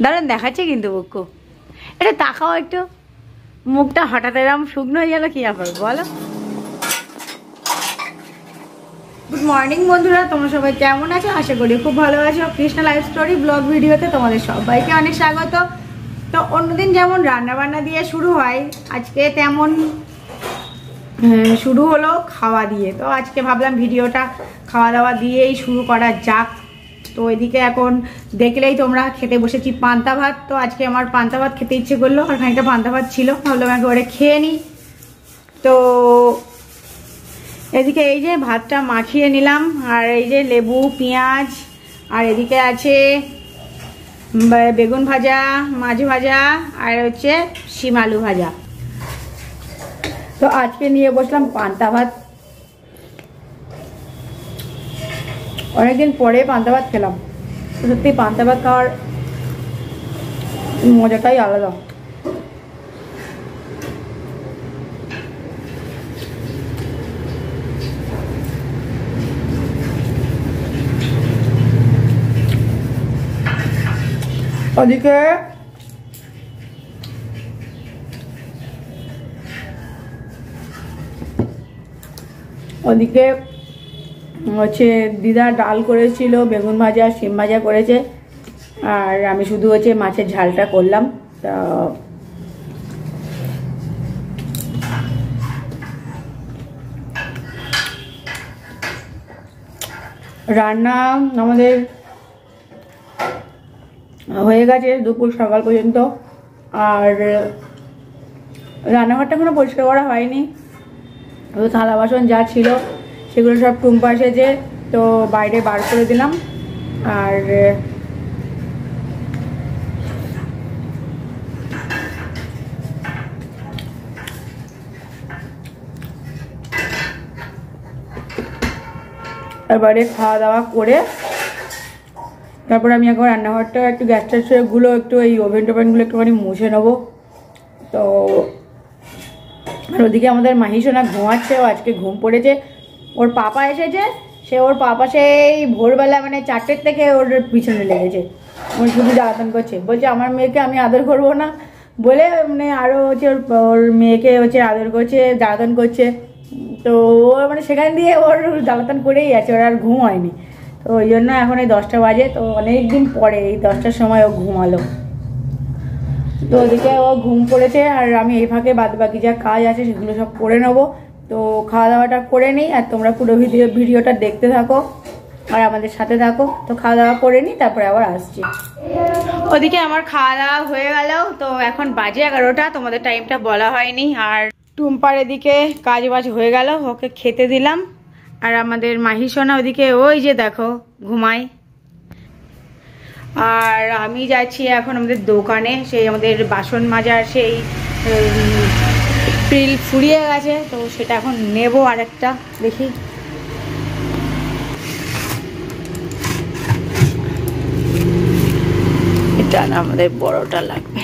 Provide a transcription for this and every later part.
দারুণ দেখাচ্ছে কিন্তু বুকু। এটা তাকাও একটু, মুখটা হঠাৎ এরকম শুকনো হয়ে গেল, কি ব্যাপার বলো? গুড মর্নিং বন্ধুরা, তোমরা সবাই কেমন আছো? আশা করি খুব ভালো আছো। কৃষ্ণা লাইফ স্টোরি ব্লগ ভিডিওতে তোমাদের সবাইকে অনেক স্বাগত। তো অন্যদিন যেমন রান্নাবান্না দিয়ে শুরু হয়, আজকে তেমন শুরু হলো খাওয়া দিয়ে। তো আজকে ভাবলাম ভিডিওটা খাওয়া দাওয়া দিয়েই শুরু করা যাক। তো এদিকে এখন দেখলেই তোমরা খেতে বসেছি পান্তা ভাত। তো আজকে আমার পান্তা ভাত খেতে ইচ্ছে করলো, আর খানিকটা পান্তা ভাত ছিল, ভাবলাম একেবারে খেয়ে নিই। তো এদিকে এই যে ভাতটা মাখিয়ে নিলাম, আর এই যে লেবু পেঁয়াজ, আর এদিকে আছে বেগুন ভাজা, মাছ ভাজা, আর হচ্ছে শিম আলু ভাজা। তো আজকে নিয়ে বসলাম পান্তা ভাত। অনেকদিন পরে পান্তা ভাত খেলাম। সত্যি পান্তা ভাত খাওয়ার মজাটাই আলাদা। ওদিকে হচ্ছে দিদা ডাল করেছিল, বেগুন ভাজা, শিম ভাজা করেছে, আর আমি শুধু হচ্ছে মাছের ঝালটা করলাম। তা রান্না আমাদের হয়ে গেছে দুপুর সকাল পর্যন্ত, আর রান্নাঘরটা এখনো পরিষ্কার করা হয়নি। থালা বাসন যা ছিল সেগুলো সব টুম্পা এসেছে, তো বাইরে বার করে দিলাম। আর এবারে খাওয়া দাওয়া করে তারপর আমি এখন রান্নাঘরটা একটু গ্যাস ট্যাসগুলো একটু এই ওভেন টোভেনগুলো একটুখানি মুছে নেবো। তো আর ওদিকে আমাদের মাহিসোনা ঘুমাচ্ছে, ও আজকে ঘুম পড়েছে। ওর পাপা এসেছে, ওর পাপা সেই ভোরবেলা মানে 4টের থেকে ওর পিছনে লেগেছে, ওর শুধু জ্বালাতন করছে, বলছে আমার মেয়েকে আমি আদর করবো না বলে, মানে আরও হচ্ছে ওর মেয়েকে হচ্ছে আদর করছে, জ্বালাতন করছে। তো ও মানে সেখান দিয়ে ওর জ্বালাতন করেই আছে, ওর আর ঘুম হয়নি। তো ওই জন্য এখন এই 10টা বাজে, তো অনেক দিন পরে এই 10টার সময় ও ঘুমালো। তো ওদিকে ও ঘুম পড়েছে, আর আমি এই ফাঁকে বাদ বাকি যা কাজ আছে সেগুলো সব করে নেবো। তো খাওয়া দাওয়াটা করে নিই, আর তোমরা পুরো ভিডিওটা দেখতে থাকো আর আমাদের সাথে থাকো। তো খাওয়া দাওয়া করে নিই, তারপরে আবার আসছি। ওদিকে আমার খাওয়া দাওয়া হয়ে গেল। তো এখন বাজে 11টা, তোমাদের টাইমটা বলা হয়নি। আর টুম্পার এদিকে কাজ বাজ হয়ে গেল, ওকে খেতে দিলাম। আর আমাদের মাহিসোনা ওদিকে ওই যে দেখো ঘুমায়। আর আমি যাচ্ছি এখন আমাদের দোকানে, সেই আমাদের বাসন মাজার সেই প্রিল ফুরিয়ে গেছে, তো সেটা এখন নেব। আর একটা দেখি, এটা না আমাদের বড়টা লাগবে।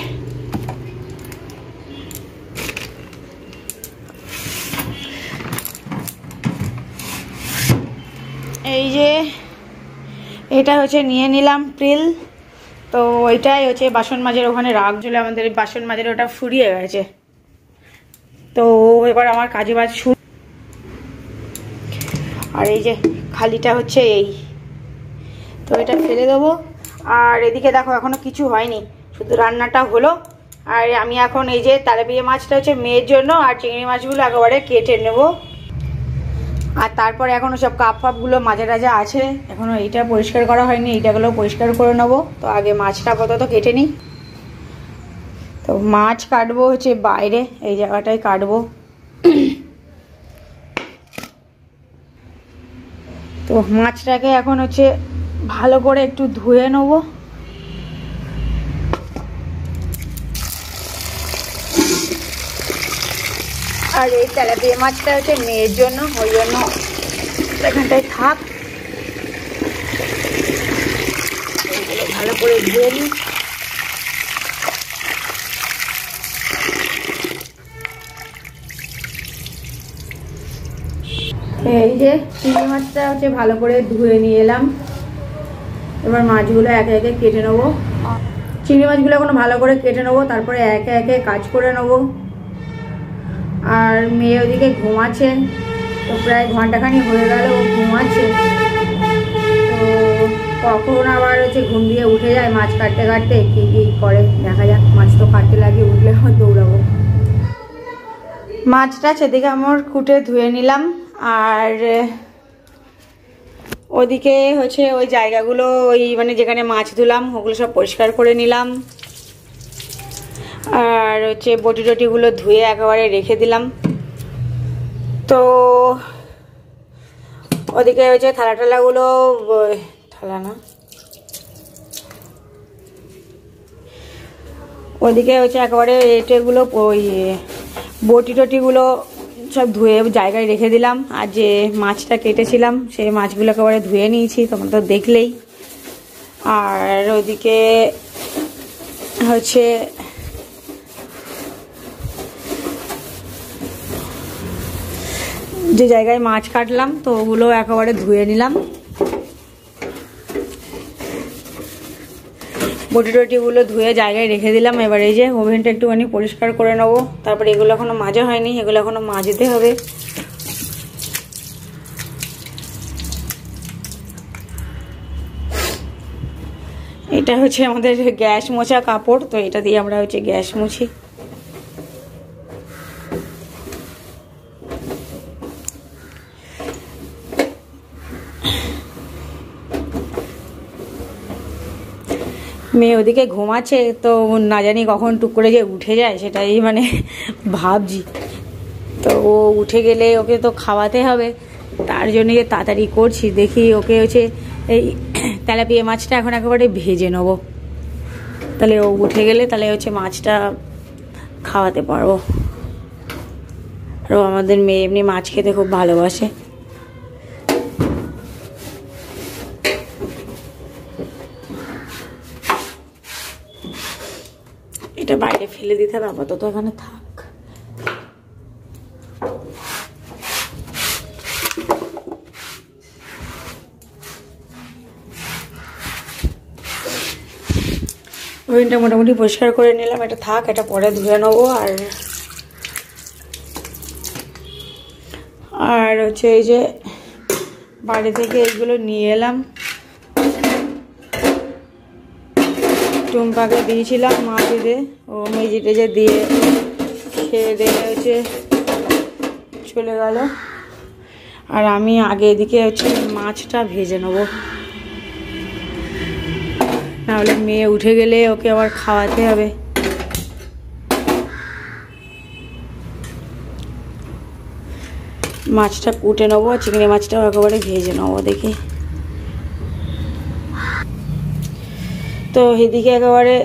এই যে এটা হচ্ছে নিয়ে নিলাম প্রিল। তো ওইটাই হচ্ছে বাসন মাজার ওখানে রাখছিল, আমাদের বাসন মাজার ওটা ফুরিয়ে গেছে। তো এবার আমার কাজে বাজ শুরু। আর এই যে খালিটা হচ্ছে এই, তো এটা ফেলে দেবো। আর এদিকে দেখো এখনো কিছু হয়নি, শুধু রান্নাটা হলো। আর আমি এখন এই যে তেলাপিয়া মাছটা হচ্ছে মেয়ের জন্য, আর চিংড়ি মাছগুলো একেবারে কেটে নেবো। আর তারপরে এখনো সব কাপ ফাপগুলো মাজা টাজা আছে, এখনো এইটা পরিষ্কার করা হয়নি, এইটাগুলো পরিষ্কার করে নেবো। তো আগে মাছটা আপাতত কেটে নিই। তো মাছ কাটবো হচ্ছে বাইরে, এই জায়গাটায় কাটবো। তো মাছটাকে এখন হচ্ছে ভালো করে একটু ধুয়ে নেবো। আর এই তেলাপিয়া মাছটা হচ্ছে মেয়ের জন্য, ওই জন্য এখানটায় থাক। ভালো করে ধুয়ে নিই। এই যে চিংড়ি মাছটা হচ্ছে ভালো করে ধুয়ে নিয়ে এলাম। এবার মাছগুলো একে একে কেটে নেবো। চিংড়ি মাছগুলো এখন ভালো করে কেটে নেবো, তারপরে একে একে কাজ করে নেবো। আর মেয়ে ওদিকে ঘুমাচ্ছে, তো প্রায় ঘন্টাখানি হয়ে গেল ও ঘুমাচ্ছে। তো কখন আবার ঘুম দিয়ে উঠে যায় মাছ কাটতে কাটতে, কী কী করে দেখা যাক। মাছ তো কাটতে লাগে, উঠলে আবার দৌড়াবো। মাছটা সেদিকে আমার কুটে ধুয়ে নিলাম, আর ওদিকে ওই জায়গাগুলো ওই যেখানে মাছ ধুলাম ওগুলো সব পরিষ্কার করে নিলাম। আর বটি টটিগুলো ধুয়ে একেবারে রেখে দিলাম। তো ওদিকে থালা টালাগুলো, থালা না, ওদিকে একেবারে এটেগুলো ওই বটি টটিগুলো সব ধুয়ে জায়গায় রেখে দিলাম। আর যে মাছটা কেটেছিলাম সেই মাছগুলো একেবারে ধুয়ে নিয়েছি, তোমরা তো দেখলেই। আর ওদিকে যে জায়গায় মাছ কাটলাম তো ওগুলো একেবারে ধুয়ে নিলাম। বটি টটিগুলো ধুয়ে জায়গায় রেখে দিলাম। এবার এই যে ওভেনটা একটুখানি পরিষ্কার করে নেবো। তারপরে এগুলো এখনো মাজা হয়নি, এগুলো এখনো মাজতে হবে। এটা আমাদের গ্যাস মোছা কাপড়, তো এটা দিয়ে আমরা গ্যাস মুছি। মেয়ে ওদিকে ঘুমাচ্ছে, তো না জানি কখন টুক করে যে উঠে যায় সেটাই ভাবছি। তো ও উঠে গেলে ওকে তো খাওয়াতে হবে, তার জন্য তাড়াতাড়ি করছি। দেখি ওকে এই তেলাপিয়া মাছটা এখন একেবারে ভেজে নেবো, তাহলে ও উঠে গেলে তাহলে মাছটা খাওয়াতে পারবো। আর আমাদের মেয়ে এমনি মাছ খেতে খুব ভালোবাসে। এটা বাইরে ফেলে দিতে হবে, আপাতত এখানে থাক। ওভেনটা মোটামুটি পরিষ্কার করে নিলাম, এটা থাক, এটা পরে ধুয়ে নেবো। আর এই যে বাড়ি থেকে এইগুলো নিয়ে এলাম, টুম্পাকে দিয়েছিলাম মাছ দিয়ে, ও মেজে টেজে দিয়ে খেয়ে দিয়ে চলে গেল। আর আমি আগে এদিকে মাছটা ভেজে নেবো, নাহলে মেয়ে উঠে গেলে ওকে আবার খাওয়াতে হবে। মাছটা কুটে নেবো, চিংড়ি মাছটাও একেবারে ভেজে নেবো দেখি। তো এদিকে একেবারে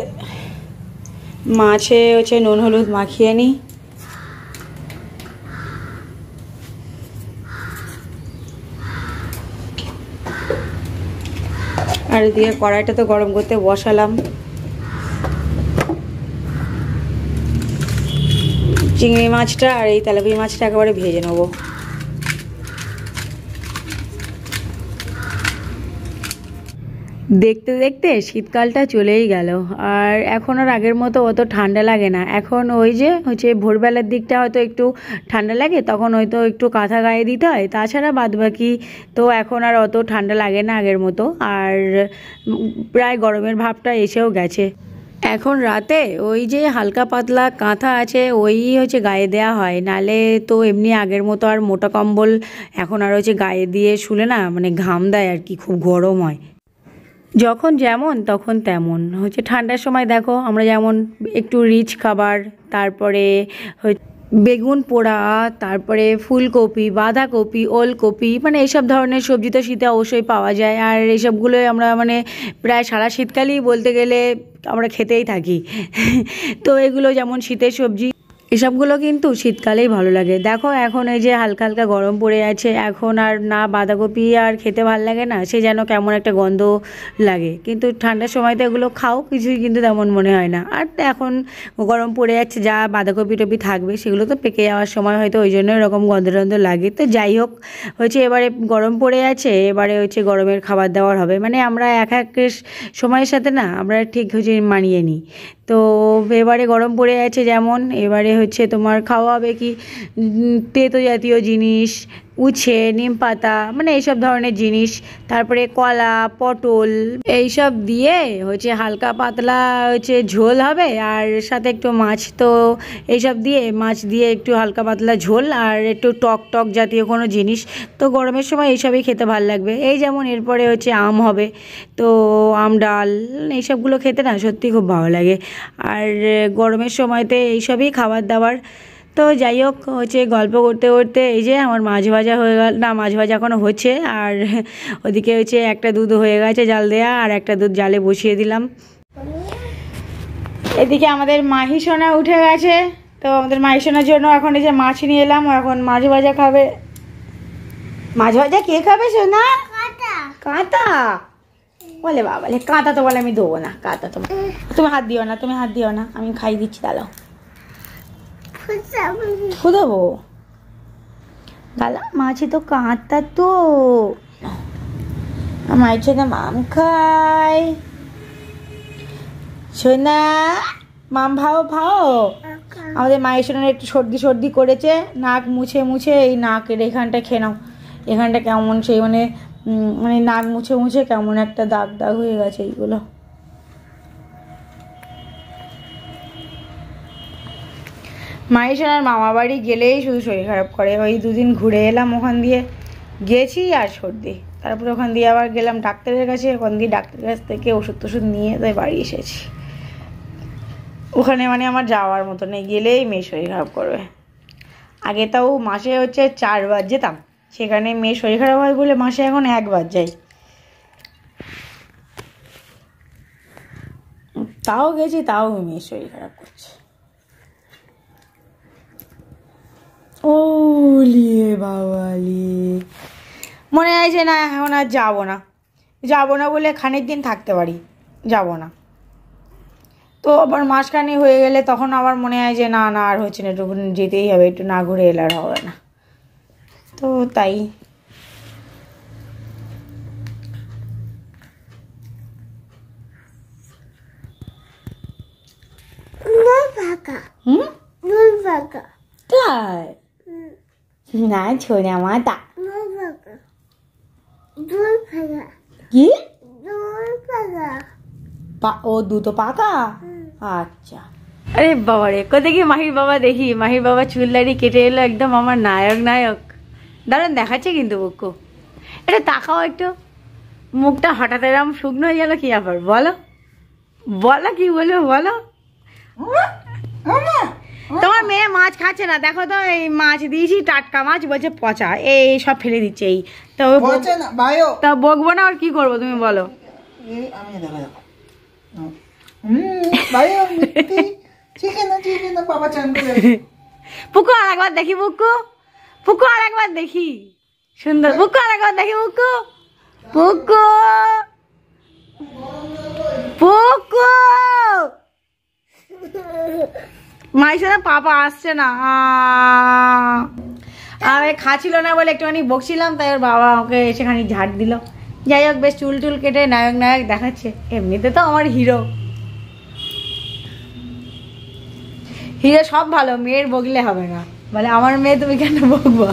মাছে নুন হলুদ মাখিয়ে নিই। আর এদিকে কড়াইটা তো গরম করতে বসালাম। চিংড়ি মাছটা আর এই তেলাপিয়া মাছটা একেবারে ভেজে নেবো। দেখতে দেখতে শীতকালটা চলেই গেল, আর এখন আর আগের মতো অত ঠান্ডা লাগে না। এখন ভোরবেলার দিকটা হয়তো একটু ঠান্ডা লাগে, তখন হয়তো একটু কাঁথা গায়ে দিতে হয়, তাছাড়া বাদবাকি তো এখন আর অত ঠান্ডা লাগে না আগের মতো। আর প্রায় গরমের ভাবটা এসেও গেছে। এখন রাতে হালকা পাতলা কাঁথা আছে ওই গায়ে দেওয়া হয়, নালে তো এমনি আগের মতো আর মোটা কম্বল এখন আর গায়ে দিয়ে শুলে না, ঘাম দেয় আর কি, খুব গরম হয়। যখন যেমন তখন তেমন ঠান্ডার সময় দেখো আমরা যেমন একটু রিচ খাবার, তারপরে বেগুন পোড়া, তারপরে ফুলকপি, বাঁধাকপি, ওলকপি, এইসব ধরনের সবজি তো শীতে অবশ্যই পাওয়া যায়। আর এইসবগুলোই আমরা প্রায় সারা শীতকালই বলতে গেলে আমরা খেতেই থাকি। তো এগুলো যেমন শীতের সবজি, এসবগুলো কিন্তু শীতকালেই ভালো লাগে। দেখো এখন এই যে হালকা হালকা গরম পড়ে আছে, এখন আর না বাঁধাকপি আর খেতে ভাল লাগে না, সে যেন কেমন একটা গন্ধ লাগে। কিন্তু ঠান্ডার সময় তো এগুলো খাও, কিছুই কিন্তু তেমন মনে হয় না। আর এখন গরম পড়ে যাচ্ছে, যা বাঁধাকপি টপি থাকবে সেগুলো তো পেকে যাওয়ার সময় হয়তো ওই জন্য এরকম গন্ধ টন্ধ লাগে। তো যাই হোক হচ্ছে, এবারে গরম পড়ে আছে, এবারে হচ্ছে গরমের খাবার দাবার হবে। মানে আমরা এক এক সময়ের সাথে না আমরা ঠিক হচ্ছে মানিয়ে নিই। তো এবারে গরম পড়ে আছে যেমন, এবারে হচ্ছে তোমার খাওয়া হবে কি তেতো জাতীয় জিনিস, উচ্ছে, নিম পাতা, মানে এইসব ধরনের জিনিস, তারপরে কলা, পটল, এইসব দিয়ে হচ্ছে হালকা পাতলা হচ্ছে ঝোল হবে, আর সাথে একটু মাছ। তো এইসব দিয়ে মাছ দিয়ে একটু হালকা পাতলা ঝোল, আর একটু টক টক জাতীয় কোনো জিনিস। তো গরমের সময় এইসবই খেতে ভালো লাগবে। এই যেমন এরপরে হচ্ছে আম হবে, তো আম ডাল, এইসবগুলো খেতে না সত্যি খুব ভালো লাগে। আর গরমের সময়তে এইসবই খাবার দাবার। তো যাই হোক হচ্ছে গল্প করতে করতে এই যে আমার মাছ ভাজা হয়ে গেল, না মাছ ভাজা এখনও হচ্ছে। আর ওদিকে হচ্ছে একটা দুধ হয়ে গেছে জাল দেয়া, আর একটা দুধ জালে বসিয়ে দিলাম। এদিকে আমাদের মাহি সোনা উঠে গেছে, তো আমাদের মাহি সোনার জন্য এখন এই যে মাছ নিয়ে এলাম, এখন মাছ ভাজা খাবে। মাছ ভাজা কে খাবে সোনা? কাঁটা বলে বাবা, কাঁটা তো বলে আমি দেবো না, কাঁটা তো তুমি হাত দিও না, তুমি হাত দিও না, আমি খাই দিচ্ছি। দাঁড়াও দেবো গালা, মাছে তো কাঁটা তো মায়ের জন্য মাম খাই। সোনা মাম ভাও ভাও। আমাদের মায়ের সোনার একটু সর্দি সর্দি করেছে, নাক মুছে মুছে এই নাকের এখানটা খেয়ে নাও, এখানটা কেমন সেই মানে মানে নাক মুছে মুছে কেমন একটা দাগ দাগ হয়ে গেছে এইগুলো। মায়ের সোনার মামা বাড়ি গেলেই শুধু শরীর খারাপ করে। ওই দুদিন ঘুরে এলাম, ওখান দিয়ে গেছি আর সর্দি, তারপরে ওখান দিয়ে আবার গেলাম ডাক্তারের কাছে, ওখান দিয়ে ডাক্তারের কাছ থেকে ওষুধ টষুধ নিয়ে তাই বাড়ি এসেছি। ওখানে মানে আমার যাওয়ার মতো নেই, গেলেই মেয়ে শরীর খারাপ করবে। আগে তাও মাসে হচ্ছে 4 বার যেতাম, সেখানে মেয়ে শরীর খারাপ হয় বলে মাসে এখন 1 বার যাই। তাও গেছি, তাও মেয়ে শরীর খারাপ করছে। ওলিয়ে বাবালি, মনে হয় যে না এখন আর যাবো না, যাবো না বলে খানিক দিন থাকতে পারি, যাবো না। তো আবার মাসখানি হয়ে গেলে তখন আবার মনে হয় যে না না আর হচ্ছে না, একটু যেতেই হবে, একটু না ঘুরে এলে আর হবে না। তো তাই তাই না ছোড়া মাতা কি ও দুটো পাকা। আচ্ছা, আরে বাবা রে, কোথায় কি মাহির বাবা, দেখি মাহির বাবা চুল দাড়ি কেটে এলো একদম আমার নায়ক নায়ক, দারুণ দেখাচ্ছে কিন্তু বুকু। এটা তাকাও একটু, মুখটা হঠাৎ এরকম শুকনো হয়ে গেল, কি ব্যাপার বলো, বলো কি বলবো বলো। তোমার মেয়ে মাছ খাচ্ছে না, দেখো তো এই মাছ দিয়েছি টাটকা মাছ, বলছে পচা, এই সব ফেলে দিচ্ছে। এই তো বকবো না, আর কি করবো তুমি বলো। পুকু আর একবার দেখি, পুকু পুকু আর একবার দেখি, সুন্দর পুকু আর একবার দেখি, পুকু পুকু পুকু। মায়ের সাথে পাপা আসছে না, আমি খাচ্ছিল না বলে একটুখানি বকছিলাম, তাই ওর বাবা আমাকে এসে খানি ঝাড় দিল। যাই হোক বেশ চুল টুল কেটে নায়ক নায়ক দেখাচ্ছে। এমনিতে তো আমার হিরো হিরো সব ভালো, মেয়ের বকলে হবে না, বলে আমার মেয়ে তুমি কেন বকবো।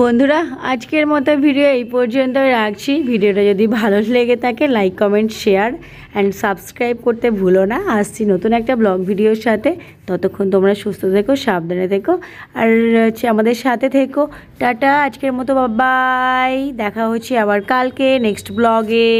বন্ধুরা আজকের মতো ভিডিও এই পর্যন্ত রাখছি। ভিডিওটা যদি ভালো লেগে থাকে like comment share and subscribe করতে ভুলো না। আসছি নতুন একটা ব্লগ ভিডিওর সাথে, ততক্ষণ তোমরা সুস্থ থেকো, সাবধানে থেকো, আর হচ্ছে আমাদের সাথে থেকো। টাটা, আজকের মতো বাই, দেখা হচ্ছে আবার কালকে নেক্সট ব্লগে।